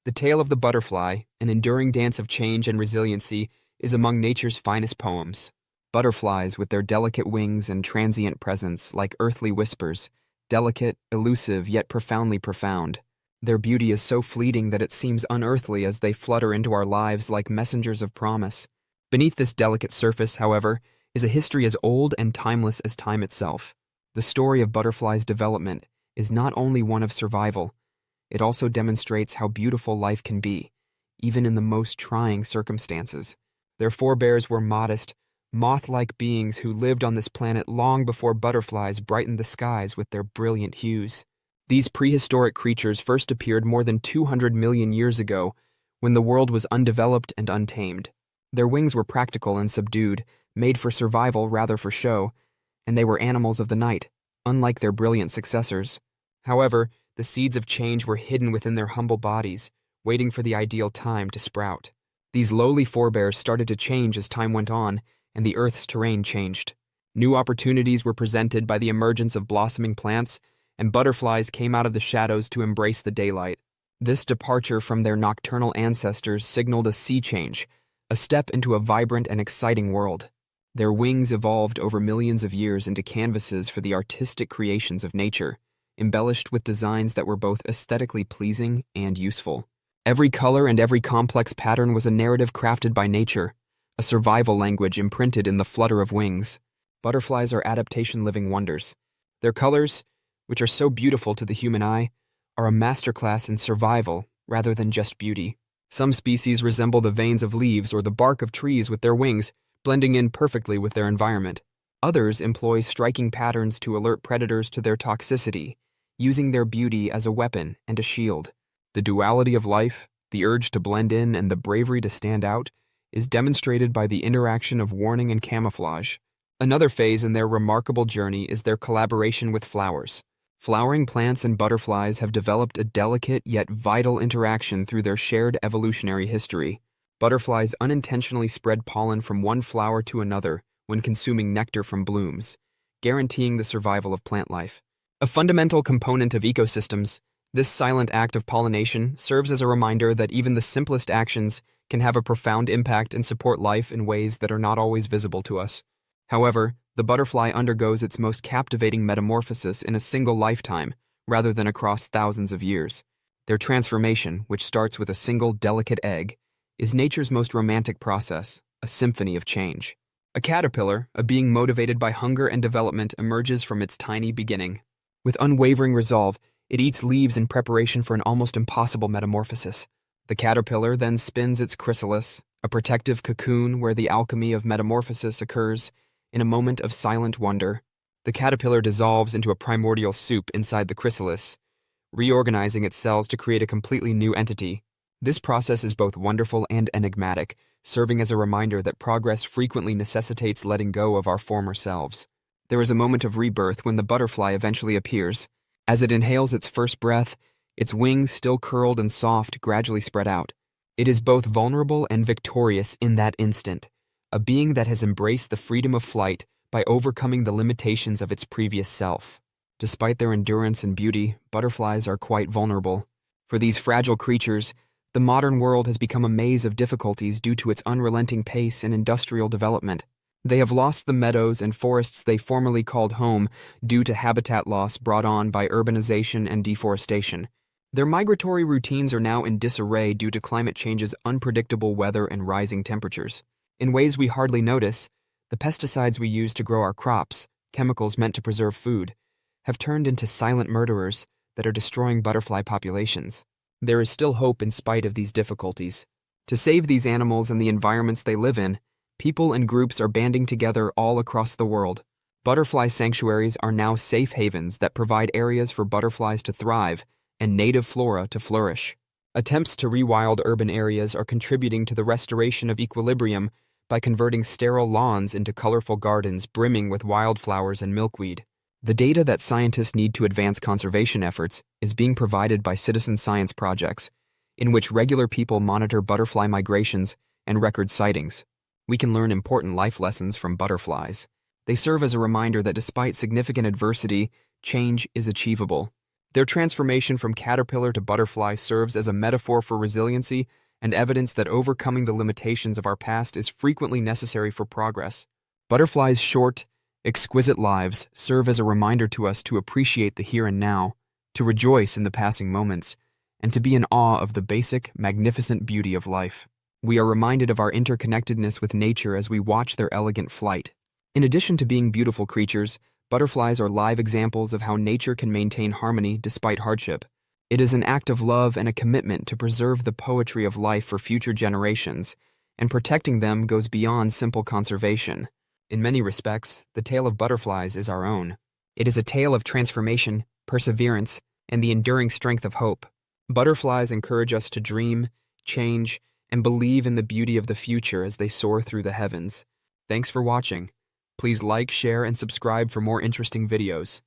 The tale of the butterfly, an enduring dance of change and resiliency, is among nature's finest poems. Butterflies, with their delicate wings and transient presence, like earthly whispers, delicate, elusive, yet profoundly profound. Their beauty is so fleeting that it seems unearthly as they flutter into our lives like messengers of promise. Beneath this delicate surface, however, is a history as old and timeless as time itself. The story of butterflies' development is not only one of survival, it also demonstrates how beautiful life can be, even in the most trying circumstances. Their forebears were modest, moth-like beings who lived on this planet long before butterflies brightened the skies with their brilliant hues. These prehistoric creatures first appeared more than 200 million years ago, when the world was undeveloped and untamed. Their wings were practical and subdued, made for survival rather for show, and they were animals of the night, unlike their brilliant successors. However, the seeds of change were hidden within their humble bodies, waiting for the ideal time to sprout. These lowly forebears started to change as time went on, and the Earth's terrain changed. New opportunities were presented by the emergence of blossoming plants, and butterflies came out of the shadows to embrace the daylight. This departure from their nocturnal ancestors signaled a sea change, a step into a vibrant and exciting world. Their wings evolved over millions of years into canvases for the artistic creations of nature, embellished with designs that were both aesthetically pleasing and useful. Every color and every complex pattern was a narrative crafted by nature, a survival language imprinted in the flutter of wings. Butterflies are adaptation living wonders. Their colors, which are so beautiful to the human eye, are a masterclass in survival rather than just beauty. Some species resemble the veins of leaves or the bark of trees with their wings, blending in perfectly with their environment. Others employ striking patterns to alert predators to their toxicity, using their beauty as a weapon and a shield. The duality of life, the urge to blend in and the bravery to stand out, is demonstrated by the interaction of warning and camouflage. Another phase in their remarkable journey is their collaboration with flowers. Flowering plants and butterflies have developed a delicate yet vital interaction through their shared evolutionary history. Butterflies unintentionally spread pollen from one flower to another when consuming nectar from blooms, guaranteeing the survival of plant life. A fundamental component of ecosystems, this silent act of pollination serves as a reminder that even the simplest actions can have a profound impact and support life in ways that are not always visible to us. However, the butterfly undergoes its most captivating metamorphosis in a single lifetime, rather than across thousands of years. Their transformation, which starts with a single delicate egg, is nature's most romantic process, a symphony of change. A caterpillar, a being motivated by hunger and development, emerges from its tiny beginning. With unwavering resolve, it eats leaves in preparation for an almost impossible metamorphosis. The caterpillar then spins its chrysalis, a protective cocoon where the alchemy of metamorphosis occurs. In a moment of silent wonder, the caterpillar dissolves into a primordial soup inside the chrysalis, reorganizing its cells to create a completely new entity. This process is both wonderful and enigmatic, serving as a reminder that progress frequently necessitates letting go of our former selves. There is a moment of rebirth when the butterfly eventually appears. As it inhales its first breath, its wings, still curled and soft, gradually spread out. It is both vulnerable and victorious in that instant, a being that has embraced the freedom of flight by overcoming the limitations of its previous self. Despite their endurance and beauty, butterflies are quite vulnerable. For these fragile creatures, the modern world has become a maze of difficulties due to its unrelenting pace and industrial development. They have lost the meadows and forests they formerly called home due to habitat loss brought on by urbanization and deforestation. Their migratory routines are now in disarray due to climate change's unpredictable weather and rising temperatures. In ways we hardly notice, the pesticides we use to grow our crops, chemicals meant to preserve food, have turned into silent murderers that are destroying butterfly populations. There is still hope in spite of these difficulties. To save these animals and the environments they live in, people and groups are banding together all across the world. Butterfly sanctuaries are now safe havens that provide areas for butterflies to thrive and native flora to flourish. Attempts to rewild urban areas are contributing to the restoration of equilibrium by converting sterile lawns into colorful gardens brimming with wildflowers and milkweed. The data that scientists need to advance conservation efforts is being provided by citizen science projects, in which regular people monitor butterfly migrations and record sightings. We can learn important life lessons from butterflies. They serve as a reminder that despite significant adversity, change is achievable. Their transformation from caterpillar to butterfly serves as a metaphor for resiliency and evidence that overcoming the limitations of our past is frequently necessary for progress. Butterflies' short, exquisite lives serve as a reminder to us to appreciate the here and now, to rejoice in the passing moments, and to be in awe of the basic, magnificent beauty of life. We are reminded of our interconnectedness with nature as we watch their elegant flight. In addition to being beautiful creatures, butterflies are live examples of how nature can maintain harmony despite hardship. It is an act of love and a commitment to preserve the poetry of life for future generations, and protecting them goes beyond simple conservation. In many respects, the tale of butterflies is our own. It is a tale of transformation, perseverance, and the enduring strength of hope. Butterflies encourage us to dream, change, and believe in the beauty of the future as they soar through the heavens. Thanks for watching. Please like, share, and subscribe for more interesting videos.